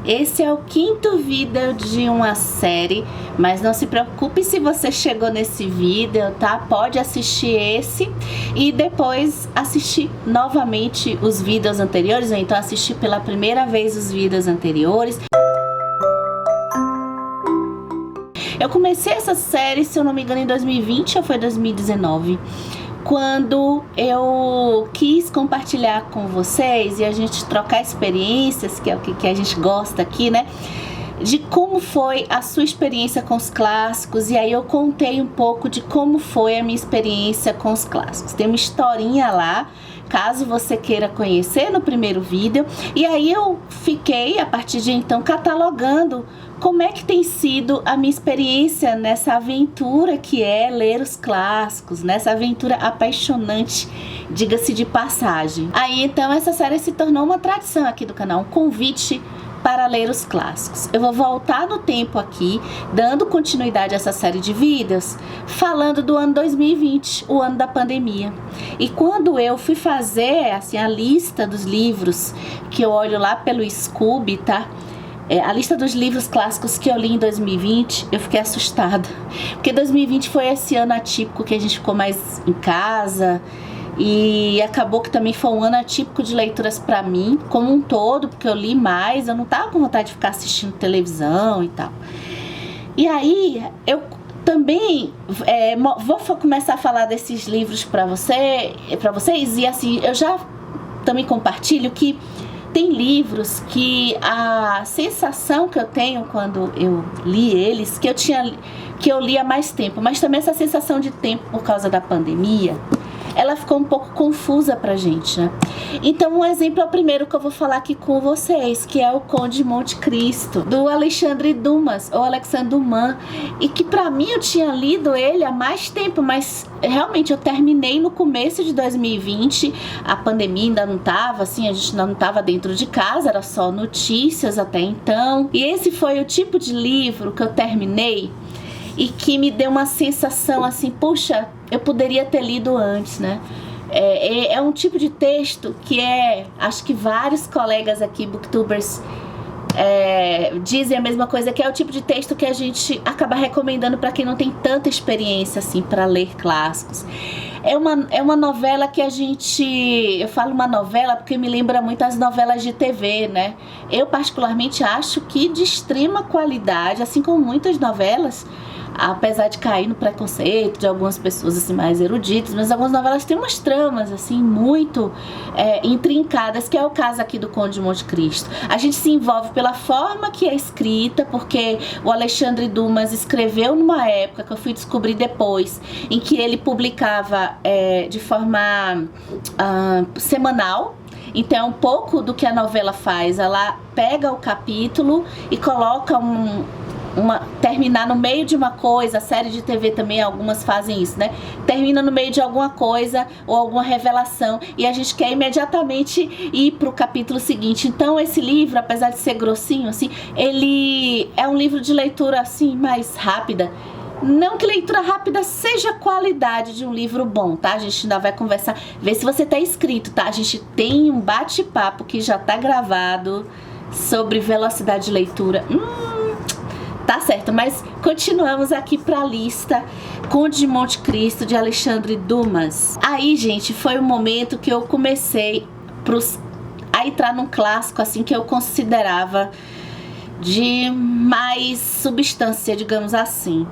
Esse é o quinto vídeo de uma série, mas não se preocupe se você chegou nesse vídeo, tá? Pode assistir esse e depois assistir novamente os vídeos anteriores, ou então assistir pela primeira vez os vídeos anteriores. Eu comecei essa série, se eu não me engano, em 2020 ou foi 2019. Quando eu quis compartilhar com vocês e a gente trocar experiências, que é o que a gente gosta aqui, né? De como foi a sua experiência com os clássicos. E aí eu contei um pouco de como foi a minha experiência com os clássicos. Tem uma historinha lá, caso você queira conhecer, no primeiro vídeo. E aí eu fiquei, a partir de então, catalogando como é que tem sido a minha experiência nessa aventura que é ler os clássicos, nessa aventura apaixonante, diga-se de passagem. Aí então essa série se tornou uma tradição aqui do canal, um convite para ler os clássicos. Eu vou voltar no tempo aqui, dando continuidade a essa série de vídeos, falando do ano 2020, o ano da pandemia. E quando eu fui fazer assim a lista dos livros que eu olho lá pelo Scooby, tá? A lista dos livros clássicos que eu li em 2020, eu fiquei assustada. Porque 2020 foi esse ano atípico que a gente ficou mais em casa. E acabou que também foi um ano atípico de leituras pra mim, como um todo, porque eu li mais, eu não tava com vontade de ficar assistindo televisão e tal. E aí, eu também vou começar a falar desses livros pra vocês, e assim, eu já também compartilho que tem livros que a sensação que eu tenho quando eu li eles, que eu li há mais tempo, mas também essa sensação de tempo por causa da pandemia, ela ficou um pouco confusa pra gente, né? Então, um exemplo é o primeiro que eu vou falar aqui com vocês, que é o Conde de Monte Cristo, do Alexandre Dumas, ou Alexandre Dumas, e que pra mim eu tinha lido ele há mais tempo, mas realmente eu terminei no começo de 2020, a pandemia ainda não tava, assim, a gente ainda não tava dentro de casa, era só notícias até então, e esse foi o tipo de livro que eu terminei e que me deu uma sensação assim, puxa, eu poderia ter lido antes, né? É um tipo de texto que acho que vários colegas aqui, booktubers, dizem a mesma coisa, que é o tipo de texto que a gente acaba recomendando para quem não tem tanta experiência assim para ler clássicos. É uma novela que eu falo uma novela porque me lembra muito as novelas de TV, né? Eu particularmente acho que de extrema qualidade, assim como muitas novelas, apesar de cair no preconceito de algumas pessoas assim mais eruditas, mas algumas novelas têm umas tramas assim muito intrincadas, que é o caso aqui do Conde de Monte Cristo. A gente se envolve pela forma que é escrita, porque o Alexandre Dumas escreveu numa época que eu fui descobrir depois, em que ele publicava de forma semanal. Então, um pouco do que a novela faz, ela pega o capítulo e coloca terminar no meio de uma coisa. A série de TV também, algumas fazem isso, né? Termina no meio de alguma coisa ou alguma revelação e a gente quer imediatamente ir pro capítulo seguinte. Então esse livro, apesar de ser grossinho assim, ele é um livro de leitura assim mais rápida. Não que leitura rápida seja a qualidade de um livro bom, tá? A gente ainda vai conversar, ver se você tá inscrito, tá? A gente tem um bate-papo que já tá gravado sobre velocidade de leitura. Tá certo, mas continuamos aqui pra lista. Conde de Monte Cristo, de Alexandre Dumas. Aí, gente, foi o momento que eu comecei a entrar num clássico, assim, que eu considerava de mais substância, digamos assim.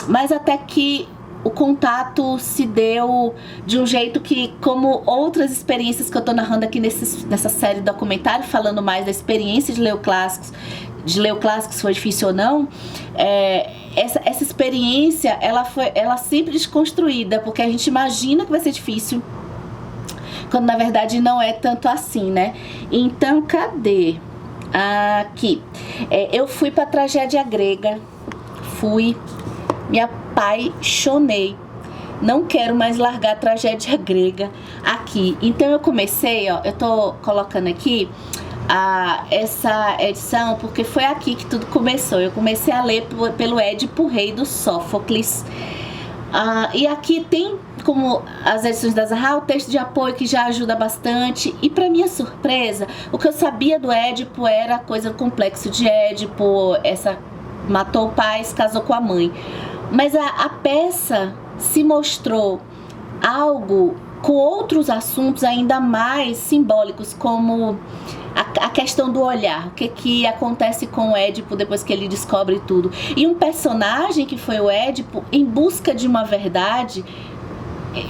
Mas até que o contato se deu de um jeito que, como outras experiências que eu tô narrando aqui nessa série documentário, falando mais da experiência de ler o clássicos, se foi difícil ou não, essa experiência, ela sempre desconstruída, porque a gente imagina que vai ser difícil, quando na verdade não é tanto assim, né? Então, cadê? Aqui. Eu fui pra tragédia grega, me apaixonei. Não quero mais largar a tragédia grega aqui. Então eu comecei, ó, eu tô colocando aqui essa edição porque foi aqui que tudo começou. Eu comecei a ler pelo Édipo Rei do Sófocles. E aqui tem, como as edições da Zahar, o texto de apoio que já ajuda bastante. E para minha surpresa, o que eu sabia do Édipo era a coisa do complexo de Édipo, matou o pai, se casou com a mãe. Mas a peça se mostrou algo com outros assuntos ainda mais simbólicos, como a questão do olhar, o que acontece com o Édipo depois que ele descobre tudo. E um personagem que foi o Édipo, em busca de uma verdade,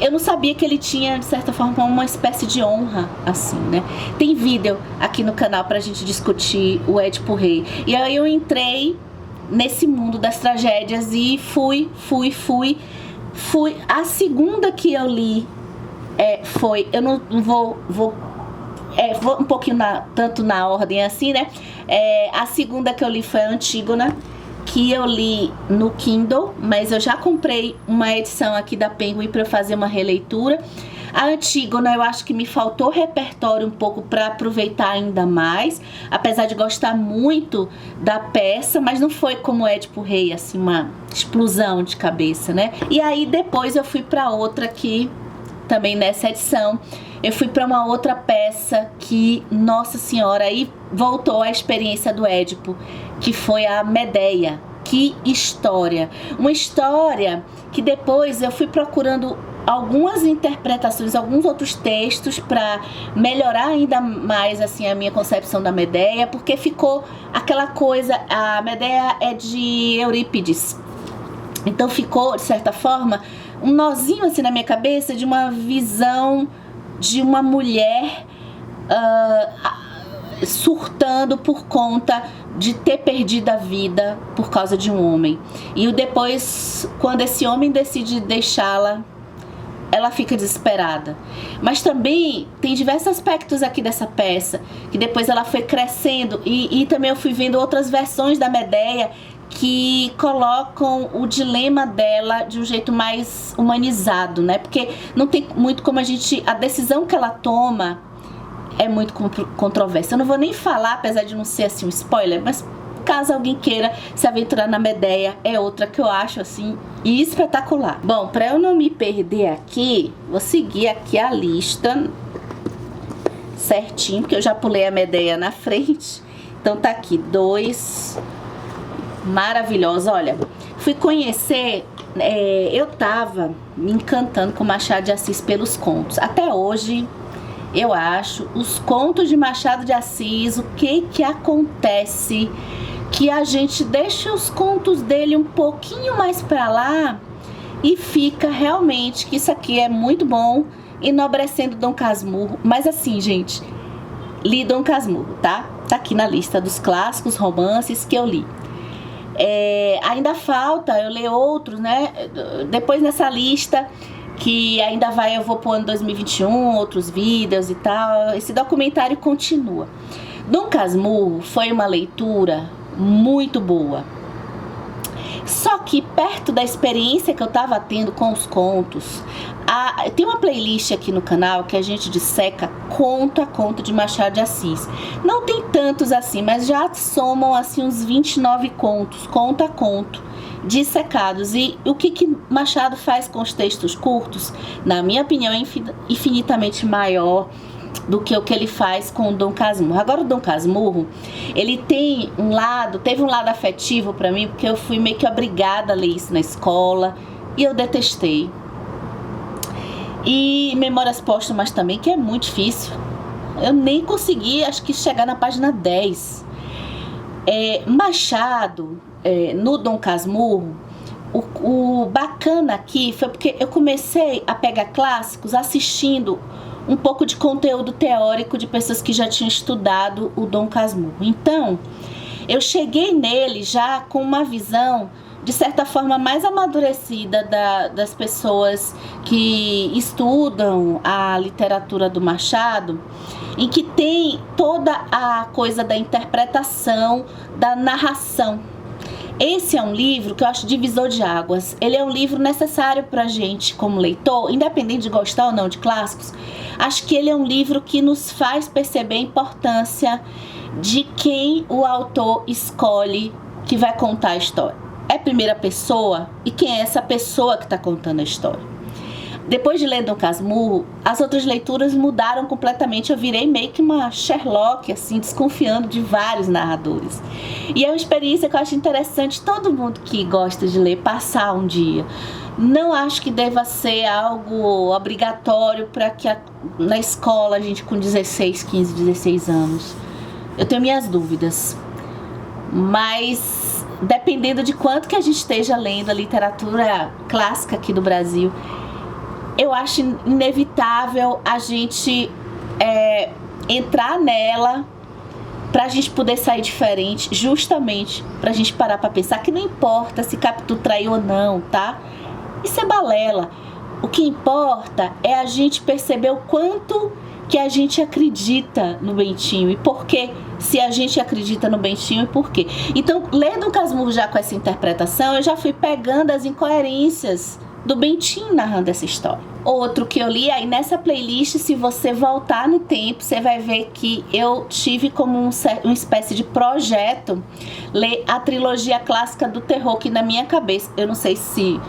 eu não sabia que ele tinha, de certa forma, uma espécie de honra, assim, né? Tem vídeo aqui no canal pra gente discutir o Édipo Rei. E aí eu entrei nesse mundo das tragédias e fui. A segunda que eu li eu não vou um pouquinho tanto na ordem assim, né? A segunda que eu li foi a Antígona, que eu li no Kindle, mas eu já comprei uma edição aqui da Penguin para eu fazer uma releitura. A Antígona, eu acho que me faltou repertório um pouco para aproveitar ainda mais, apesar de gostar muito da peça, mas não foi como Édipo Rei, assim, uma explosão de cabeça, né? E aí depois eu fui para outra que também nessa edição eu fui para uma outra peça que, nossa senhora, aí voltou a experiência do Édipo, que foi a Medeia. Que história! Uma história que depois eu fui procurando algumas interpretações, alguns outros textos para melhorar ainda mais assim a minha concepção da Medeia, porque ficou aquela coisa, a Medeia é de Eurípides, então ficou de certa forma um nozinho assim na minha cabeça de uma visão de uma mulher surtando por conta de ter perdido a vida por causa de um homem. E depois, quando esse homem decide deixá-la, ela fica desesperada. Mas também tem diversos aspectos aqui dessa peça, que depois ela foi crescendo, e também eu fui vendo outras versões da Medeia que colocam o dilema dela de um jeito mais humanizado, né? Porque não tem muito como a decisão que ela toma é muito controversa. Eu não vou nem falar, apesar de não ser assim um spoiler, mas caso alguém queira se aventurar na Medeia, é outra que eu acho assim espetacular. Bom, para eu não me perder aqui, vou seguir aqui a lista certinho, porque eu já pulei a Medeia na frente. Então tá aqui, 2 maravilhosos. Olha, fui conhecer, eu tava me encantando com Machado de Assis pelos contos. Até hoje eu acho os contos de Machado de Assis, o que acontece, que a gente deixa os contos dele um pouquinho mais pra lá e fica realmente que isso aqui é muito bom, enobrecendo Dom Casmurro. Mas assim, gente, li Dom Casmurro, tá? Tá aqui na lista dos clássicos romances que eu li. Ainda falta eu ler outros, né? Depois nessa lista que ainda eu vou pôr em 2021 outros vídeos e tal. Esse documentário continua. Dom Casmurro foi uma leitura muito boa. Só que perto da experiência que eu tava tendo com os contos, tem uma playlist aqui no canal que a gente disseca conto a conto de Machado de Assis. Não tem tantos assim, mas já somam assim uns 29 contos, conto a conto, dissecados. E o que Machado faz com os textos curtos, na minha opinião, é infinitamente maior do que o que ele faz com o Dom Casmurro. Agora o Dom Casmurro, ele teve um lado afetivo pra mim, porque eu fui meio que obrigada a ler isso na escola e eu detestei. E Memórias Póstumas também, que é muito difícil. Eu nem consegui, acho que chegar na página 10. Machado, no Dom Casmurro, o bacana aqui foi porque eu comecei a pegar clássicos assistindo um pouco de conteúdo teórico de pessoas que já tinham estudado o Dom Casmurro. Então, eu cheguei nele já com uma visão, de certa forma, mais amadurecida das pessoas que estudam a literatura do Machado, em que tem toda a coisa da interpretação, da narração. Esse é um livro que eu acho divisor de águas. Ele é um livro necessário pra gente como leitor, independente de gostar ou não de clássicos. Acho que ele é um livro que nos faz perceber a importância de quem o autor escolhe que vai contar a história. é primeira pessoa e quem é essa pessoa que está contando a história. Depois de ler Dom Casmurro, as outras leituras mudaram completamente. Eu virei meio que uma Sherlock, assim, desconfiando de vários narradores. E é uma experiência que eu acho interessante todo mundo que gosta de ler passar um dia. Não acho que deva ser algo obrigatório para que na escola a gente com 16, 15, 16 anos. Eu tenho minhas dúvidas. Mas dependendo de quanto que a gente esteja lendo a literatura clássica aqui do Brasil, eu acho inevitável a gente entrar nela pra gente poder sair diferente, justamente pra gente parar pra pensar que não importa se Capitu traiu ou não, tá? Isso é balela. O que importa é a gente perceber o quanto que a gente acredita no Bentinho e por quê. Se a gente acredita no Bentinho e por quê. Então, lendo o Casmurro já com essa interpretação, eu já fui pegando as incoerências do Bentinho narrando essa história. Outro que eu li, aí nessa playlist, se você voltar no tempo, você vai ver que eu tive como uma espécie de projeto ler a trilogia clássica do terror, que na minha cabeça, eu não sei se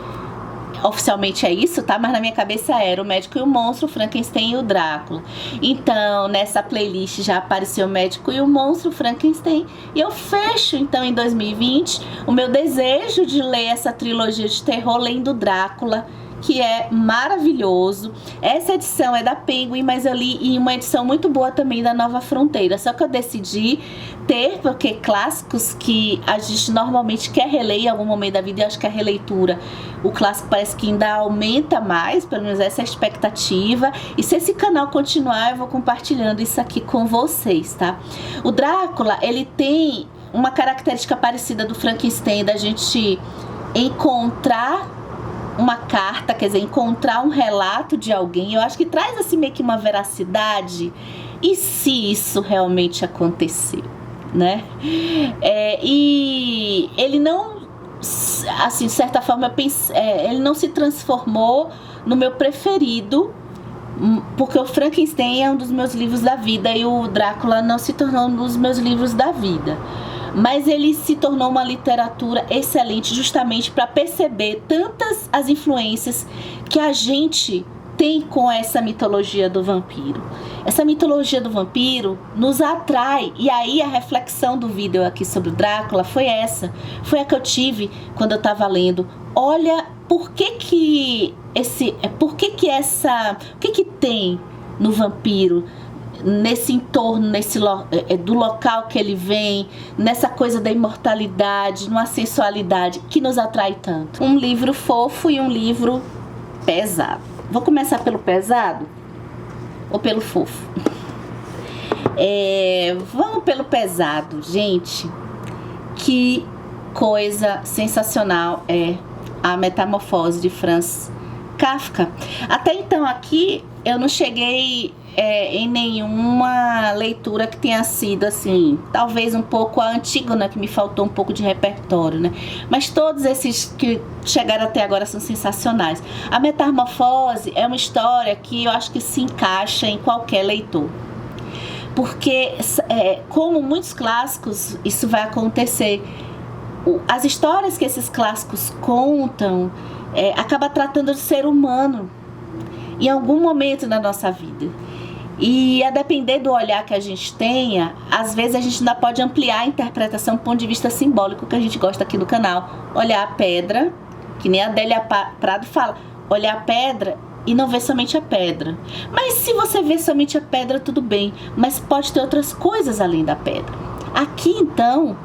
oficialmente é isso, tá? Mas na minha cabeça era O Médico e o Monstro, o Frankenstein e o Drácula. Então, nessa playlist já apareceu O Médico e o Monstro, o Frankenstein. E eu fecho, então, em 2020, o meu desejo de ler essa trilogia de terror lendo Drácula, que é maravilhoso. Essa edição é da Penguin, mas eu li em uma edição muito boa também da Nova Fronteira. Só que eu decidi ter, porque clássicos que a gente normalmente quer reler em algum momento da vida, eu acho que a releitura, o clássico parece que ainda aumenta mais, pelo menos essa é a expectativa. E se esse canal continuar, eu vou compartilhando isso aqui com vocês, tá? O Drácula, ele tem uma característica parecida do Frankenstein, da gente encontrar uma carta, quer dizer, encontrar um relato de alguém. Eu acho que traz assim meio que uma veracidade. E se isso realmente aconteceu, né? E ele não, assim, de certa forma, ele não se transformou no meu preferido, porque o Frankenstein é um dos meus livros da vida e o Drácula não se tornou um dos meus livros da vida. Mas ele se tornou uma literatura excelente justamente para perceber tantas as influências que a gente tem com essa mitologia do vampiro. Essa mitologia do vampiro nos atrai, e aí a reflexão do vídeo aqui sobre o Drácula foi essa. Foi a que eu tive quando eu estava lendo. Olha, o que tem no vampiro, nesse entorno, do local que ele vem, nessa coisa da imortalidade, numa sensualidade que nos atrai tanto. Um livro fofo e um livro pesado. Vou começar pelo pesado ou pelo fofo? Vamos pelo pesado, gente. Que coisa sensacional é A Metamorfose de Franz Kafka. Até então aqui eu não cheguei em nenhuma leitura que tenha sido assim, talvez um pouco a Antígona, que me faltou um pouco de repertório, né? Mas todos esses que chegaram até agora são sensacionais. A Metamorfose é uma história que eu acho que se encaixa em qualquer leitor. Porque, como muitos clássicos, isso vai acontecer. As histórias que esses clássicos contam acaba tratando do ser humano em algum momento da nossa vida. E a depender do olhar que a gente tenha, às vezes a gente ainda pode ampliar a interpretação do ponto de vista simbólico que a gente gosta aqui no canal. Olhar a pedra, que nem a Adélia Prado fala, olhar a pedra e não ver somente a pedra. Mas se você vê somente a pedra, tudo bem, mas pode ter outras coisas além da pedra. Aqui então,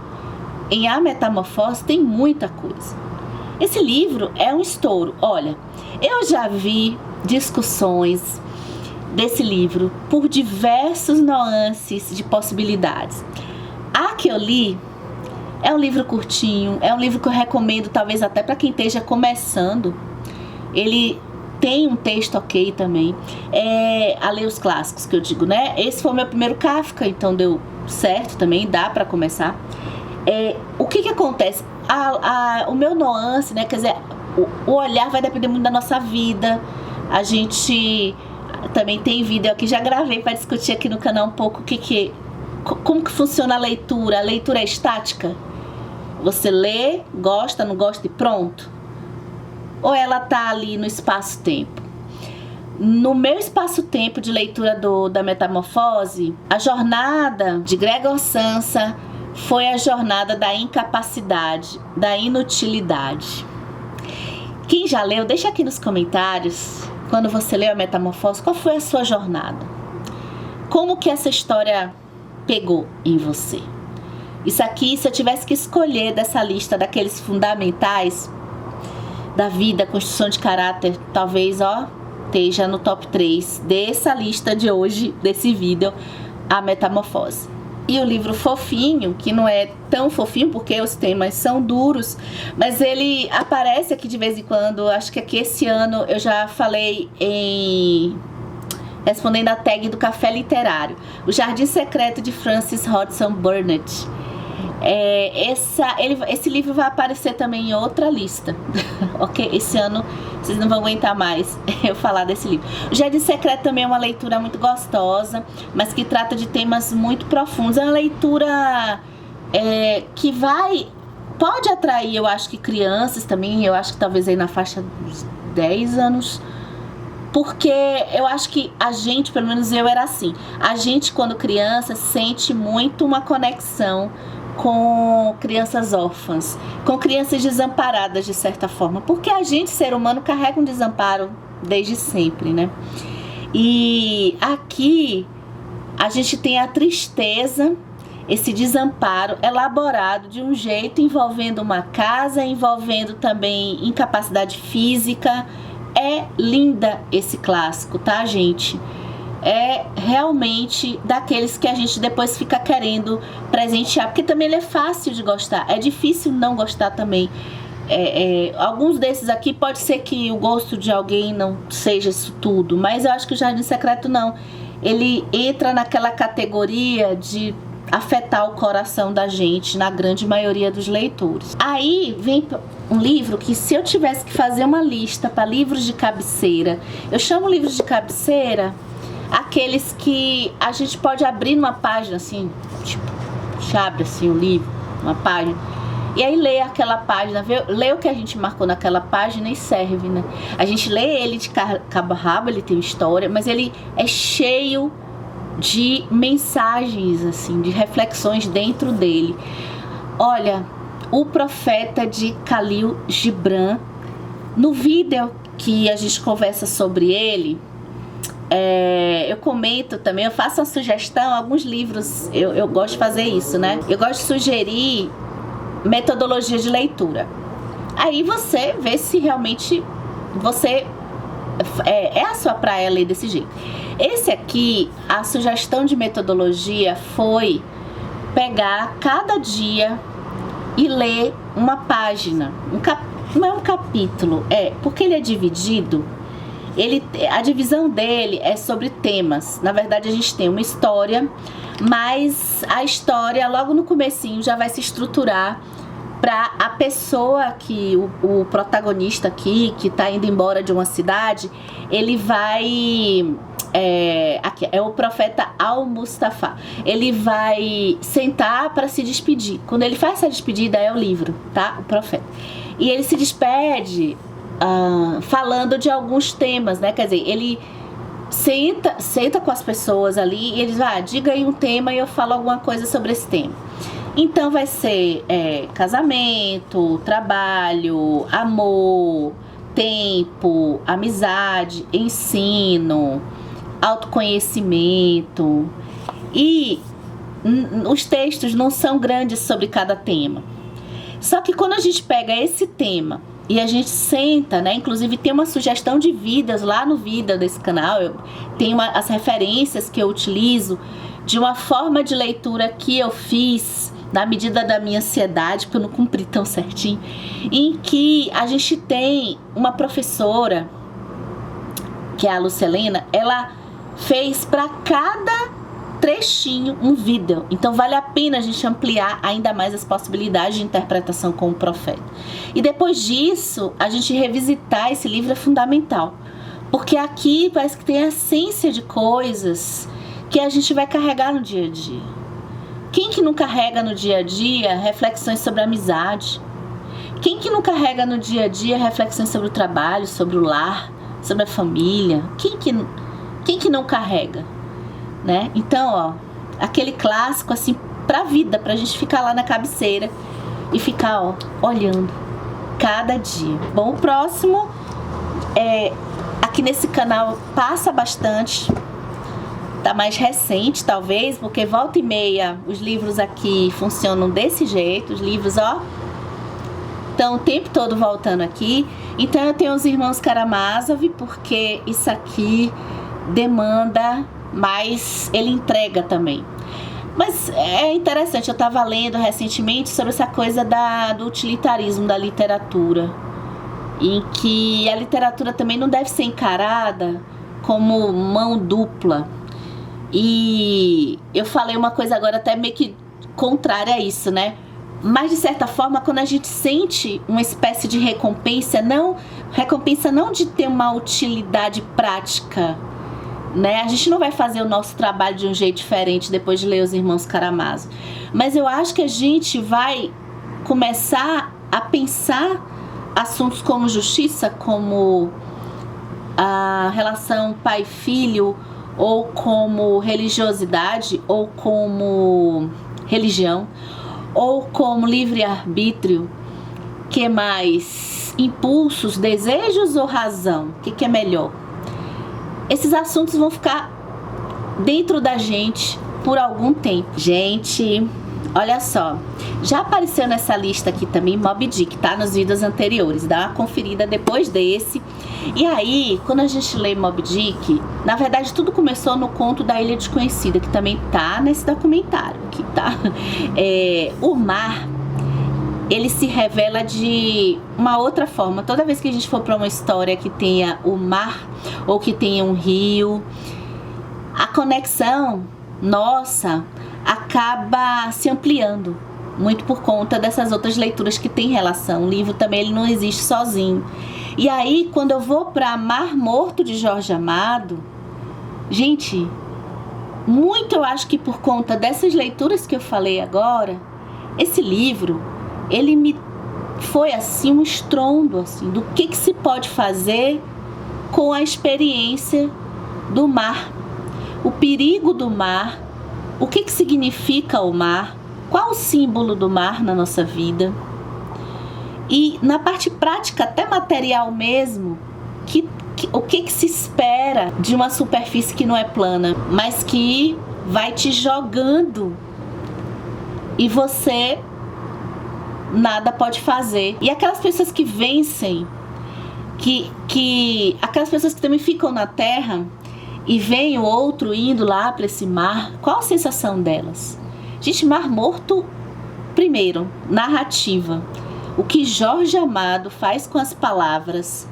em A Metamorfose, tem muita coisa. Esse livro é um estouro. Olha, eu já vi discussões desse livro por diversos nuances de possibilidades. A que eu li é um livro curtinho, é um livro que eu recomendo talvez até para quem esteja começando. Ele tem um texto ok também, a ler os clássicos que eu digo, né? Esse foi o meu primeiro Kafka, então deu certo também, dá para começar. O que acontece? O meu nuance, né? Quer dizer, o olhar vai depender muito da nossa vida. A gente também tem vídeo aqui, já gravei para discutir aqui no canal um pouco como que funciona a leitura. A leitura é estática Você lê, gosta, não gosta e pronto? Ou ela tá ali no espaço-tempo? No meu espaço-tempo de leitura da Metamorfose, a jornada de Gregor Samsa foi a jornada da incapacidade, da inutilidade. Quem já leu, deixa aqui nos comentários, quando você leu a Metamorfose, qual foi a sua jornada? Como que essa história pegou em você? Isso aqui, se eu tivesse que escolher dessa lista daqueles fundamentais da vida, construção de caráter, talvez, esteja no top 3 dessa lista de hoje, desse vídeo, a Metamorfose. E o livro fofinho, que não é tão fofinho porque os temas são duros, mas ele aparece aqui de vez em quando. Acho que aqui esse ano eu já falei respondendo a tag do Café Literário, O Jardim Secreto de Frances Hodgson Burnett. Esse livro vai aparecer também em outra lista, ok? Esse ano vocês não vão aguentar mais eu falar desse livro. O Jardim Secreto também é uma leitura muito gostosa, mas que trata de temas muito profundos. É uma leitura que pode atrair, eu acho que crianças também, eu acho que talvez aí na faixa dos 10 anos, porque eu acho que a gente, pelo menos eu era assim, a gente quando criança sente muito uma conexão com crianças órfãs, com crianças desamparadas de certa forma, porque a gente, ser humano, carrega um desamparo desde sempre, né? E aqui a gente tem a tristeza, esse desamparo elaborado de um jeito envolvendo uma casa, envolvendo também incapacidade física. É linda esse clássico, tá, gente? É realmente daqueles que a gente depois fica querendo presentear, porque também ele é fácil de gostar, é difícil não gostar também. Alguns desses aqui pode ser que o gosto de alguém não seja isso tudo, mas eu acho que o Jardim Secreto não. Ele entra naquela categoria de afetar o coração da gente, na grande maioria dos leitores. Aí vem um livro que, se eu tivesse que fazer uma lista para livros de cabeceira, eu chamo livros de cabeceira aqueles que a gente pode abrir numa página assim, tipo, abre assim o livro, uma página, e aí lê aquela página, lê o que a gente marcou naquela página e serve, né? A gente lê ele de cabo a rabo, ele tem história, mas ele é cheio de mensagens, assim, de reflexões dentro dele. Olha, O Profeta, de Khalil Gibran. No vídeo que a gente conversa sobre ele, eu comento também, eu faço uma sugestão, alguns livros, eu gosto de fazer isso, né? Eu gosto de sugerir metodologia de leitura. Aí você vê se realmente você é a sua praia ler desse jeito. Esse aqui, a sugestão de metodologia foi pegar cada dia e ler uma página, não é um capítulo, porque ele é dividido. A divisão dele é sobre temas. Na verdade, a gente tem uma história, mas a história logo no comecinho já vai se estruturar para a pessoa que o protagonista aqui, que está indo embora de uma cidade, ele vai aqui é o profeta Al-Mustafa. Ele vai sentar para se despedir. Quando ele faz essa despedida, é o livro, tá? O profeta. E ele se despede falando de alguns temas, né? Quer dizer, ele senta com as pessoas ali e eles diga aí um tema e eu falo alguma coisa sobre esse tema. Então vai ser casamento, trabalho, amor, tempo, amizade, ensino, autoconhecimento. E os textos não são grandes sobre cada tema. Só que quando a gente pega esse tema e a gente senta, né? Inclusive tem uma sugestão de vidas lá no vídeo desse canal. Tem as referências que eu utilizo de uma forma de leitura que eu fiz na medida da minha ansiedade, porque eu não cumpri tão certinho, em que a gente tem uma professora, que é a Lucelena, ela fez para cada trechinho um vídeo. Então vale a pena a gente ampliar ainda mais as possibilidades de interpretação com o profeta. E depois disso, a gente revisitar esse livro é fundamental, porque aqui parece que tem a essência de coisas que a gente vai carregar no dia a dia. Quem que não carrega no dia a dia reflexões sobre a amizade? Quem que não carrega no dia a dia reflexões sobre o trabalho, sobre o lar, sobre a família? Quem que não carrega, né? Então, ó, aquele clássico assim pra vida, pra gente ficar lá na cabeceira e ficar, ó, olhando cada dia. Bom, o próximo aqui nesse canal passa bastante, tá mais recente talvez, porque volta e meia os livros aqui funcionam desse jeito, os livros, ó, estão o tempo todo voltando aqui. Então eu tenho os Irmãos Karamazov, porque isso aqui demanda, mas ele entrega também. Mas é interessante, eu estava lendo recentemente sobre essa coisa do utilitarismo da literatura, em que a literatura também não deve ser encarada como mão dupla. E eu falei uma coisa agora até meio que contrária a isso, né? Mas de certa forma, quando a gente sente uma espécie de recompensa não de ter uma utilidade prática, né? A gente não vai fazer o nosso trabalho de um jeito diferente depois de ler os Irmãos Karamazov. Mas eu acho que a gente vai começar a pensar assuntos como justiça, como a relação pai-filho, ou como religiosidade, ou como religião, ou como livre-arbítrio, que mais? Impulsos, desejos ou razão? O que é melhor? Esses assuntos vão ficar dentro da gente por algum tempo. Gente, olha só, já apareceu nessa lista aqui também Moby Dick, tá? Nos vídeos anteriores, dá uma conferida depois desse. E aí, quando a gente lê Moby Dick, na verdade tudo começou no conto da Ilha Desconhecida, que também tá nesse documentário aqui, tá? O mar, ele se revela de uma outra forma. Toda vez que a gente for para uma história que tenha o mar ou que tenha um rio, a conexão nossa acaba se ampliando, muito por conta dessas outras leituras que tem relação. O livro também ele não existe sozinho. E aí, quando eu vou para Mar Morto de Jorge Amado, gente, muito eu acho que por conta dessas leituras que eu falei agora, esse livro, ele me foi assim um estrondo assim, do que se pode fazer com a experiência do mar, o perigo do mar, o que significa o mar, qual o símbolo do mar na nossa vida. E na parte prática, até material mesmo, o que se espera de uma superfície que não é plana, mas que vai te jogando e você nada pode fazer. E aquelas pessoas que vencem, aquelas pessoas que também ficam na terra e veem o outro indo lá para esse mar, qual a sensação delas? Gente, Mar Morto, primeiro, narrativa. O que Jorge Amado faz com as palavras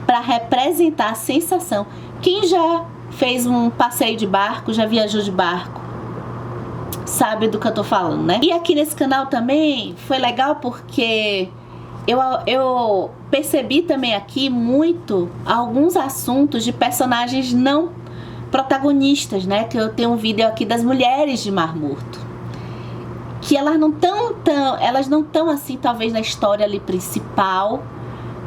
para representar a sensação. Quem já fez um passeio de barco, já viajou de barco, sabe do que eu tô falando, né? E aqui nesse canal também foi legal porque eu percebi também aqui muito alguns assuntos de personagens não protagonistas, né? Que eu tenho um vídeo aqui das mulheres de Mar Morto, que elas não estão assim talvez na história ali principal,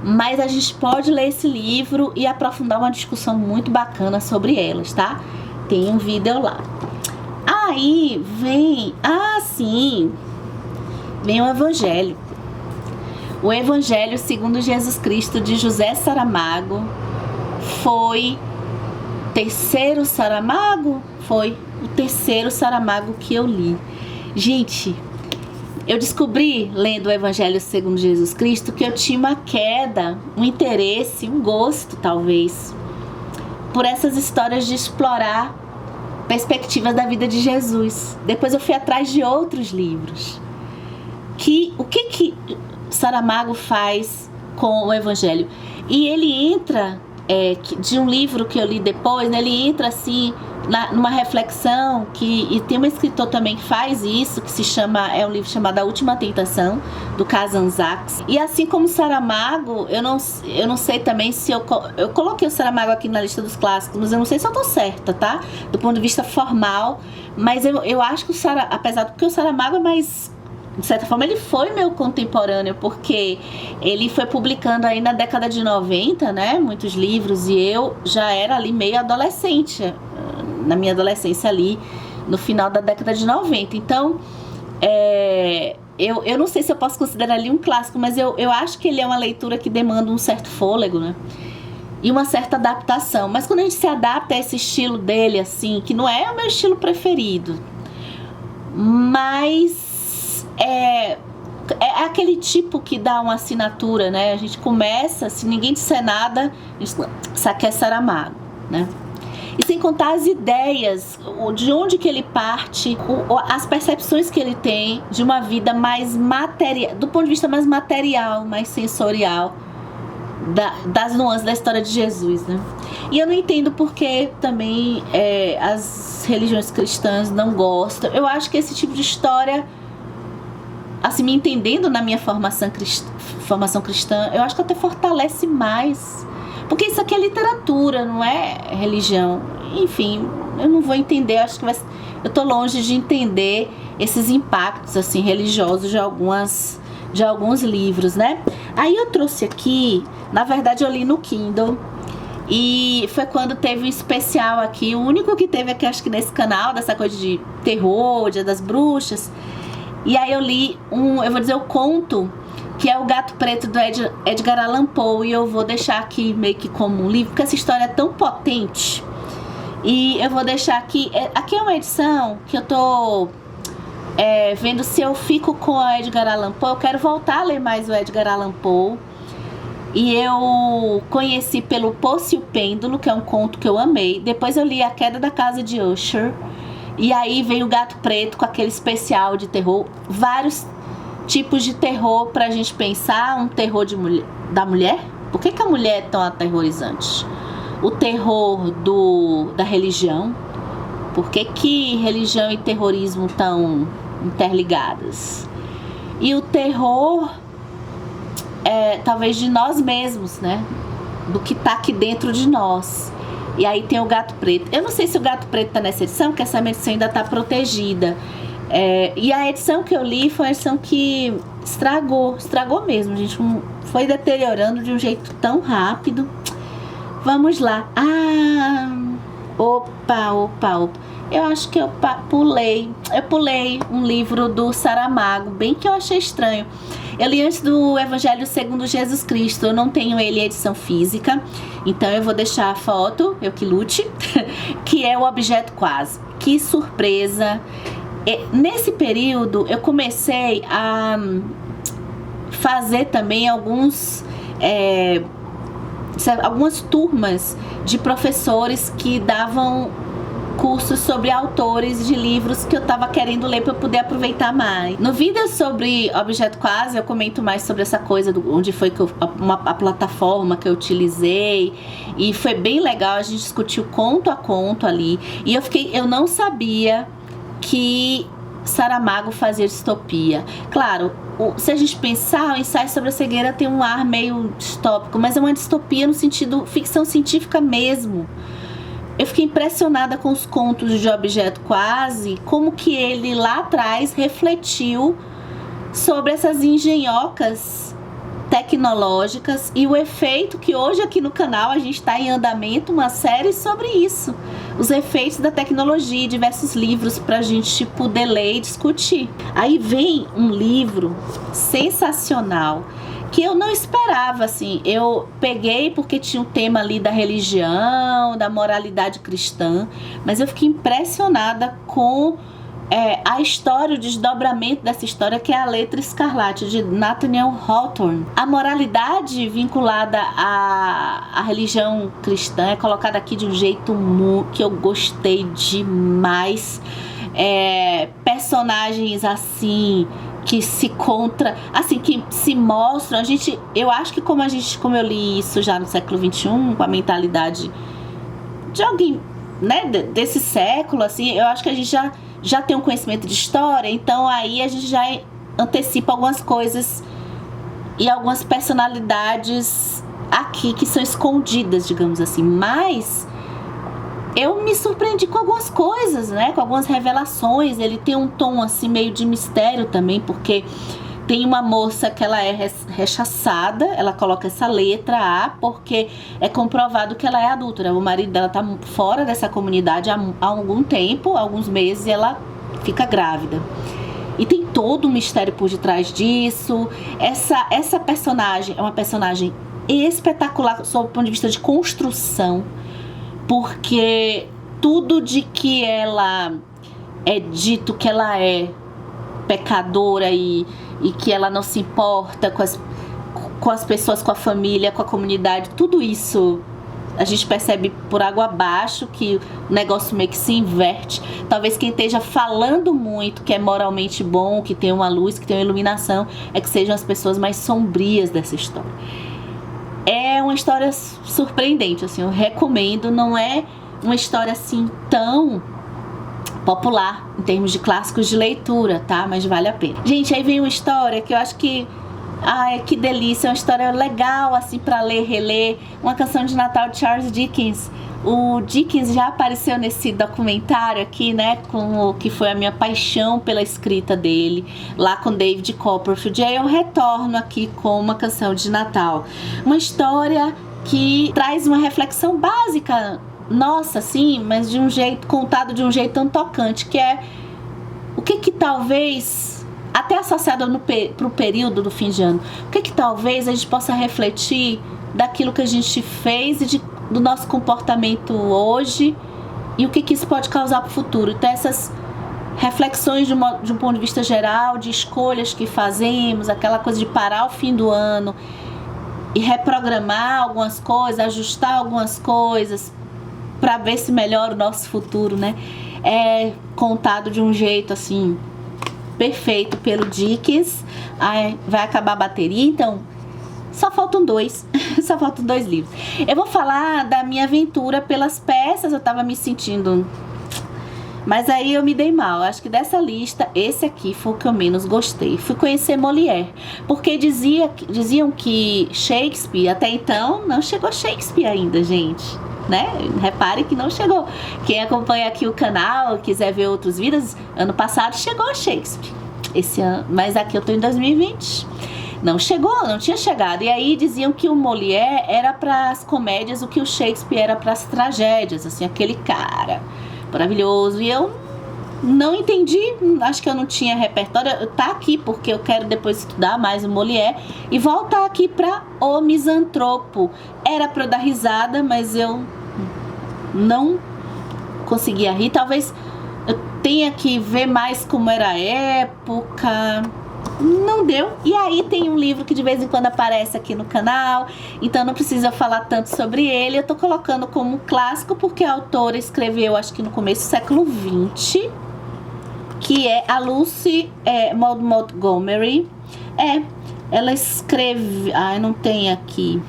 mas a gente pode ler esse livro e aprofundar uma discussão muito bacana sobre elas, tá? Tem um vídeo lá. Aí vem, vem o Evangelho. O Evangelho segundo Jesus Cristo de José Saramago foi terceiro Saramago? Foi o terceiro Saramago que eu li. Gente, eu descobri, lendo o Evangelho segundo Jesus Cristo, que eu tinha uma queda, um interesse, um gosto, talvez, por essas histórias de explorar perspectivas da vida de Jesus. Depois eu fui atrás de outros livros. O que Saramago faz com o Evangelho? E ele entra de um livro que eu li depois, né? Ele entra assim numa reflexão e tem um escritor também que faz isso, que se chama, é um livro chamado A Última Tentação, do Kazan Sachs. E assim como Saramago, eu não sei também se eu coloquei o Saramago aqui na lista dos clássicos, mas eu não sei se eu tô certa, tá? Do ponto de vista formal, mas eu acho que o Saramago, apesar de que o Saramago é mais, de certa forma, ele foi meu contemporâneo, porque ele foi publicando aí na década de 90, né, muitos livros, e eu já era ali meio adolescente, na minha adolescência ali, no final da década de 90. Então, eu não sei se eu posso considerar ele um clássico, mas eu acho que ele é uma leitura que demanda um certo fôlego, né, e uma certa adaptação. Mas quando a gente se adapta a esse estilo dele, assim, que não é o meu estilo preferido, mas é aquele tipo que dá uma assinatura, né? A gente começa, se ninguém disser nada, a gente sabe que é Saramago, né? E sem contar as ideias, de onde que ele parte, as percepções que ele tem de uma vida mais material, do ponto de vista mais material, mais sensorial, das nuances da história de Jesus, né? E eu não entendo porque também as religiões cristãs não gostam. Eu acho que esse tipo de história, assim, me entendendo na minha formação cristã, eu acho que até fortalece mais. Porque isso aqui é literatura, não é religião. Enfim, eu não vou entender, acho que eu tô longe de entender esses impactos, assim, religiosos de alguns livros, né? Aí eu trouxe aqui, na verdade eu li no Kindle, e foi quando teve um especial aqui, o único que teve aqui, acho que nesse canal, dessa coisa de terror, Dia das Bruxas. E aí eu li eu vou dizer o conto, que é O Gato Preto, do Edgar Allan Poe, e eu vou deixar aqui meio que como um livro, porque essa história é tão potente. E eu vou deixar aqui, aqui é uma edição que eu tô vendo se eu fico com o Edgar Allan Poe. Eu quero voltar a ler mais o Edgar Allan Poe. E eu conheci pelo Poço e o Pêndulo, que é um conto que eu amei. Depois eu li A Queda da Casa de Usher. E aí veio O Gato Preto com aquele especial de terror. Vários tipos de terror pra gente pensar. Um terror da mulher. Por que a mulher é tão aterrorizante? O terror da religião. Por que religião e terrorismo estão interligadas? E o terror, talvez de nós mesmos, né? Do que tá aqui dentro de nós. E aí tem o Gato Preto. Eu não sei se o Gato Preto tá nessa edição, porque essa edição ainda tá protegida. E a edição que eu li foi uma edição que estragou mesmo, gente. Foi deteriorando de um jeito tão rápido. Vamos lá. Opa. Eu acho que eu pulei um livro do Saramago, bem que eu achei estranho. Eu li antes do Evangelho segundo Jesus Cristo. Eu não tenho ele em edição física, então eu vou deixar a foto, eu que lute, que é O Objeto Quase. Que surpresa! Nesse período eu comecei a fazer também algumas turmas de professores que davam cursos sobre autores de livros que eu tava querendo ler para eu poder aproveitar mais. No vídeo sobre Objeto Quase, eu comento mais sobre essa coisa onde foi que a plataforma que eu utilizei, e foi bem legal. A gente discutiu conto a conto ali, e eu não sabia que Saramago fazia distopia. Claro, se a gente pensar, o Ensaio sobre a Cegueira tem um ar meio distópico, mas é uma distopia no sentido ficção científica mesmo. Eu fiquei impressionada com os contos de Objeto Quase, como que ele lá atrás refletiu sobre essas engenhocas tecnológicas e o efeito que hoje aqui no canal a gente está em andamento uma série sobre isso. Os efeitos da tecnologia, diversos livros para a gente poder ler e discutir. Aí vem um livro sensacional que eu não esperava, assim. Eu peguei porque tinha um tema ali da religião, da moralidade cristã, mas eu fiquei impressionada com a história, o desdobramento dessa história, que é A Letra Escarlate, de Nathaniel Hawthorne. A moralidade vinculada à religião cristã é colocada aqui de um jeito que eu gostei demais. Personagens assim que se contra, assim, que se mostram. Eu acho que como eu li isso já no século XXI, com a mentalidade de alguém, né, desse século, assim, eu acho que a gente já tem um conhecimento de história, então aí a gente já antecipa algumas coisas e algumas personalidades aqui que são escondidas, digamos assim. Mas eu me surpreendi com algumas coisas, né, com algumas revelações. Ele tem um tom assim meio de mistério também, porque tem uma moça que ela é rechaçada, ela coloca essa letra A porque é comprovado que ela é adúltera. O marido dela tá fora dessa comunidade há algum tempo, alguns meses, e ela fica grávida. E tem todo um mistério por detrás disso. Essa personagem é uma personagem espetacular sob o ponto de vista de construção, porque tudo de que ela é dito que ela é pecadora e que ela não se importa com as pessoas, com a família, com a comunidade, tudo isso a gente percebe por água abaixo, que o negócio meio que se inverte. Talvez quem esteja falando muito que é moralmente bom, que tem uma luz, que tem uma iluminação, é que sejam as pessoas mais sombrias dessa história. É uma história surpreendente, assim, eu recomendo. Não é uma história assim tão popular em termos de clássicos de leitura, tá? Mas vale a pena. Gente, aí vem uma história que eu acho que... Ai, que delícia, é uma história legal, assim, pra ler, reler. Uma canção de Natal de Charles Dickens. O Dickens já apareceu nesse documentário aqui, né, com o que foi a minha paixão pela escrita dele, lá com David Copperfield. E aí eu retorno aqui com uma canção de Natal. Uma história que traz uma reflexão básica, nossa, sim, mas de um jeito, contado de um jeito tão tocante, que é o que talvez... até associado para o período do fim de ano, o que talvez a gente possa refletir daquilo que a gente fez e do nosso comportamento hoje e o que isso pode causar para o futuro. Então essas reflexões de um ponto de vista geral, de escolhas que fazemos, aquela coisa de parar o fim do ano e reprogramar algumas coisas, ajustar algumas coisas para ver se melhora o nosso futuro, né? É contado de um jeito assim... perfeito pelo Dickens. Ai, vai acabar a bateria, então só faltam dois só faltam 2 livros. Eu vou falar da minha aventura pelas peças. Eu tava me sentindo, mas aí eu me dei mal. Acho que dessa lista, esse aqui foi o que eu menos gostei. Fui conhecer Molière, porque diziam que Shakespeare, até então, não chegou Shakespeare ainda, gente, né? Repare que não chegou. Quem acompanha aqui o canal, quiser ver outros vídeos, ano passado chegou Shakespeare. Esse ano, mas aqui eu tô em 2020. Não chegou, não tinha chegado. E aí diziam que o Molière era para as comédias o que o Shakespeare era para as tragédias, assim, aquele cara maravilhoso. E eu não entendi, acho que eu não tinha repertório. Tá aqui porque eu quero depois estudar mais o Molière e voltar aqui para O Misantropo. Era para eu dar risada, mas eu não conseguia rir. Talvez eu tenha que ver mais como era a época. Não deu. E aí tem um livro que de vez em quando aparece aqui no canal, então não precisa falar tanto sobre ele. Eu tô colocando como clássico porque a autora escreveu, acho que no começo do século XX, que é a Lucy Maud Montgomery. Ela escreve... não tem aqui,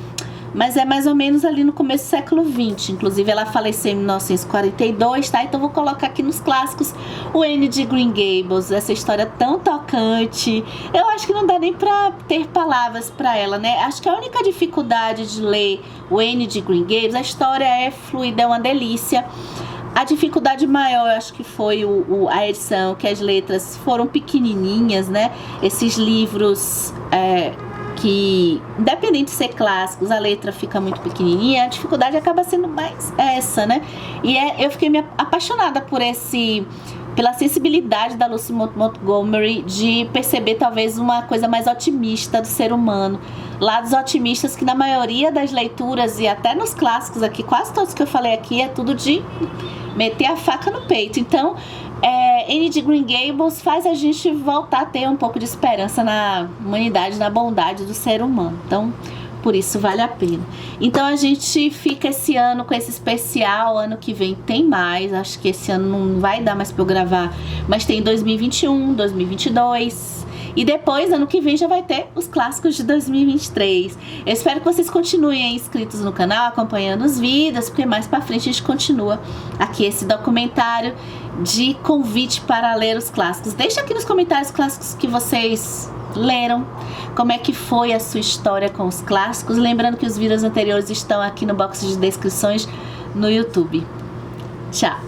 mas é mais ou menos ali no começo do século XX. Inclusive ela faleceu em 1942, tá? Então vou colocar aqui nos clássicos o Anne de Green Gables, essa história tão tocante. Eu acho que não dá nem pra ter palavras pra ela, né? Acho que a única dificuldade de ler o Anne de Green Gables, a história é fluida, é uma delícia. A dificuldade maior, eu acho que foi a edição, que as letras foram pequenininhas, né? Esses livros... que, independente de ser clássicos, a letra fica muito pequenininha, a dificuldade acaba sendo mais essa, né? E eu fiquei apaixonada pela sensibilidade da Lucy Montgomery de perceber talvez uma coisa mais otimista do ser humano. Lados otimistas que na maioria das leituras e até nos clássicos aqui, quase todos que eu falei aqui, é tudo de meter a faca no peito. Então, Anne de Green Gables faz a gente voltar a ter um pouco de esperança na humanidade, na bondade do ser humano. Então, por isso vale a pena. Então a gente fica esse ano com esse especial. Ano que vem tem mais. Acho que esse ano não vai dar mais pra eu gravar, mas tem 2021, 2022. E depois, ano que vem, já vai ter os clássicos de 2023. Eu espero que vocês continuem inscritos no canal, acompanhando os vídeos, porque mais pra frente a gente continua aqui esse documentário de convite para ler os clássicos. Deixa aqui nos comentários os clássicos que vocês leram, como é que foi a sua história com os clássicos. Lembrando que os vídeos anteriores estão aqui no box de descrições no YouTube. Tchau!